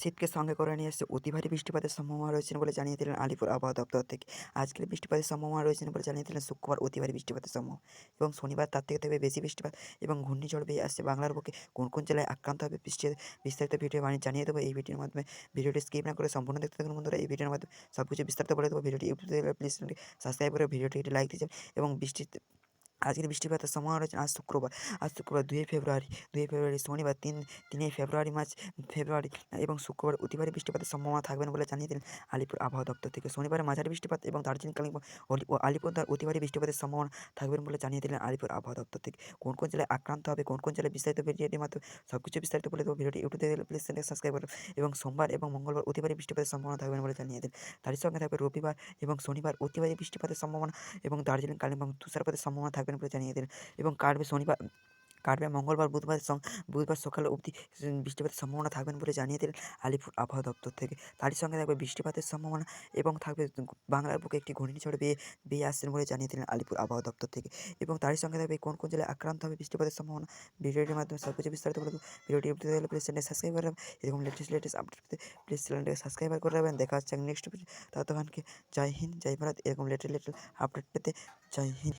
শীতকে সঙ্গে করে নিয়ে এসেছে অতি ভারী বৃষ্টিপাতের সম্ভাবনা রয়েছে বলে জানিয়ে দিলেন আলিপুর আবহাওয়া দপ্তর থেকে। আজকের বৃষ্টিপাতের সম্ভাবনা রয়েছে বলে জানিয়ে দিলেন শুক্রবার অতি ভারী বৃষ্টিপাতের সম্ভাবনা এবং শনিবার তার থেকে থাকবে বেশি বৃষ্টিপাত এবং ঘূর্ণিঝড় বেয়ে আসছে বাংলার বুকে। কোন কোন জেলায় আক্রান্ত হবে বৃষ্টির বিস্তারিত ভিডিও জানিয়ে দেবো এই ভিডিওর মাধ্যমে। ভিডিওটি স্কিপ না করে সম্পূর্ণ দেখতে থাকুন বন্ধুরা। এই ভিডিওর মাধ্যমে সব কিছু বিস্তারিত বলে দেবো। ভিডিওটি ইউটিউব থেকে প্লিজ সাবস্ক্রাইব করে ভিডিওটি লাইক দিয়ে যাবেন এবং বৃষ্টিতে আজকের বৃষ্টিপাতের সম্ভাবনা রয়েছে আজ শুক্রবার 2 ফেব্রুয়ারি শনিবার 3ই ফেব্রুয়ারি এবং শুক্রবার অতি ভারী বৃষ্টিপাতের সম্ভাবনা থাকবেন বলে জানিয়ে দিলেন আলিপুর আবহাওয়া দপ্তর থেকে। শনিবারে মাঝারি বৃষ্টিপাত এবং দার্জিলিং কালিম্পং ও আলিপুরদুয়ার অতি ভারী বৃষ্টিপাতের সম্ভাবনা থাকবেন বলে জানিয়ে দিলেন আলিপুর আবহাওয়া দপ্তর থেকে। কোন কোন জেলায় আক্রান্ত হবে, কোন কোন জেলায় বিস্তারিত ভিডিওটির মাধ্যমে সবকিছু বিস্তারিত বলে দেবো। ভিডিওটি ইউটিউব থেকে প্লিজ চ্যানেল সাবস্ক্রাইব করুন এবং সোমবার এবং মঙ্গলবার অতি ভারী বৃষ্টিপাতের সম্ভাবনা থাকবেন বলে জানিয়ে দিলেন। তারই সঙ্গে থাকবে রবিবার এবং শনিবার অতি ভারী বৃষ্টিপাতের সম্ভাবনা এবং দার্জিলিং কালিম্পং তুষারপাতের সম্ভাবনা থাকবেন বলে জানিয়ে দিলেন এবং কাটবে মঙ্গলবার, বুধবার সকাল অবধি বৃষ্টিপাতের সম্ভাবনা থাকবেন বলে জানিয়ে দিলেন আলিপুর আবহাওয়া দপ্তর থেকে। তারই সঙ্গে থাকবে বৃষ্টিপাতের সম্ভাবনা এবং থাকবে বাংলার বুকে একটি ঘূর্ণিঝড় বেয়ে আসছেন বলে জানিয়ে দিলেন আলিপুর আবহাওয়া দপ্তর থেকে। এবং তারই সঙ্গে থাকবে কোন কোন জেলায় আক্রান্ত হবে বৃষ্টিপাতের সম্ভাবনা ভিডিওটির মাধ্যমে সবকিছু বিস্তারিত বলে দেবো। ভিডিওটি ইউটিউব থেকে দেখলে প্লিজ চ্যানেল সাবস্ক্রাইব করে রাখবেন। এরকম লেটেস্ট আপডেট পেতে প্লিজ চ্যানেলটাকে সাবস্ক্রাইব করে রাখবেন। দেখা হচ্ছে নেক্সট ভিডিও। ততক্ষণকে জয় হিন্দ, জয় ভারত। এরকম লেটেস্ট আপডেট পেতে জয় হিন্দ।